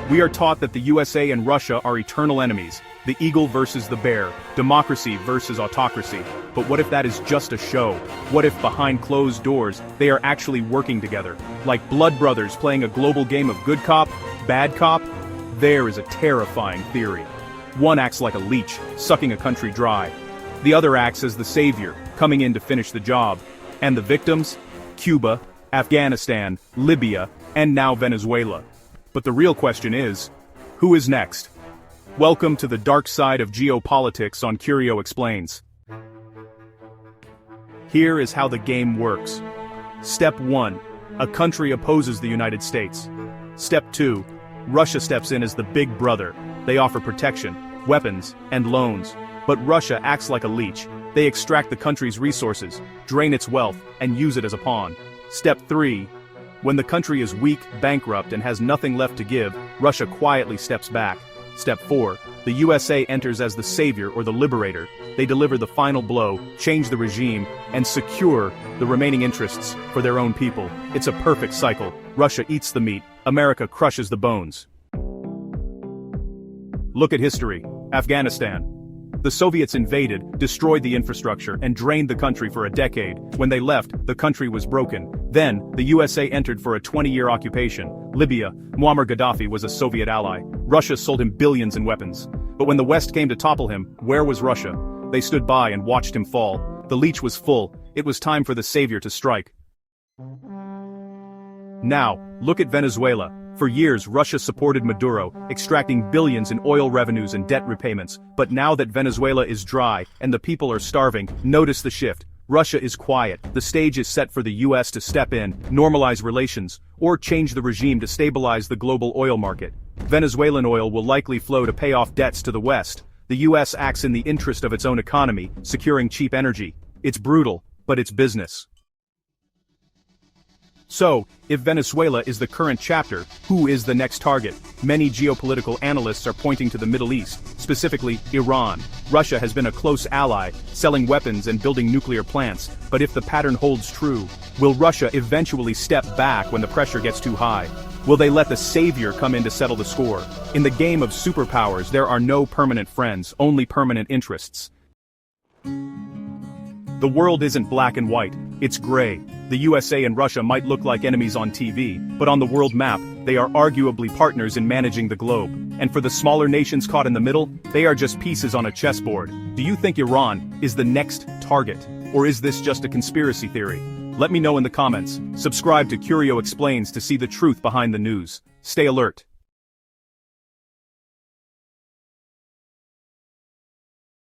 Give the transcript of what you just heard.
We are taught that the USA and Russia are eternal enemies, the eagle versus the bear, democracy versus autocracy. But what if that is just a show? What if behind closed doors, they are actually working together? Like blood brothers playing a global game of good cop, bad cop? There is a terrifying theory. One acts like a leech, sucking a country dry. The other acts as the savior, coming in to finish the job. And the victims? Cuba, Afghanistan, Libya, and now Venezuela. But the real question is, who is next? Welcome to the dark side of geopolitics on CurioExplains. Here is how the game works. Step 1. A country opposes the United States. Step 2. Russia steps in as the big brother. They offer protection, weapons, and loans. But Russia acts like a leech. They extract the country's resources, drain its wealth, and use it as a pawn. Step 3. When the country is weak, bankrupt, and has nothing left to give, Russia quietly steps back. Step 4. The USA enters as the savior or the liberator. They deliver the final blow, change the regime, and secure the remaining interests for their own people. It's a perfect cycle. Russia eats the meat, America crushes the bones. Look at history. Afghanistan. The Soviets invaded, destroyed the infrastructure, and drained the country for a decade. When they left, the country was broken. Then, the USA entered for a 20-year occupation. Libya, Muammar Gaddafi was a Soviet ally. Russia sold him billions in weapons. But when the West came to topple him, where was Russia? They stood by and watched him fall. The leech was full. It was time for the savior to strike. Now, look at Venezuela. For years, Russia supported Maduro, extracting billions in oil revenues and debt repayments. But now that Venezuela is dry and the people are starving, notice the shift. Russia is quiet. The stage is set for the US to step in, normalize relations, or change the regime to stabilize the global oil market. Venezuelan oil will likely flow to pay off debts to the West. The US acts in the interest of its own economy, securing cheap energy. It's brutal, but it's business. So, if Venezuela is the current chapter, who is the next target? Many geopolitical analysts are pointing to the Middle East, specifically Iran. Russia has been a close ally, selling weapons and building nuclear plants, but if the pattern holds true, will Russia eventually step back when the pressure gets too high? Will they let the savior come in to settle the score? In the game of superpowers, there are no permanent friends, only permanent interests. The world isn't black and white, it's gray. The USA and Russia might look like enemies on TV, but on the world map, they are arguably partners in managing the globe. And for the smaller nations caught in the middle, they are just pieces on a chessboard. Do you think Iran is the next target? Or is this just a conspiracy theory? Let me know in the comments. Subscribe to Curio Explains to see the truth behind the news. Stay alert.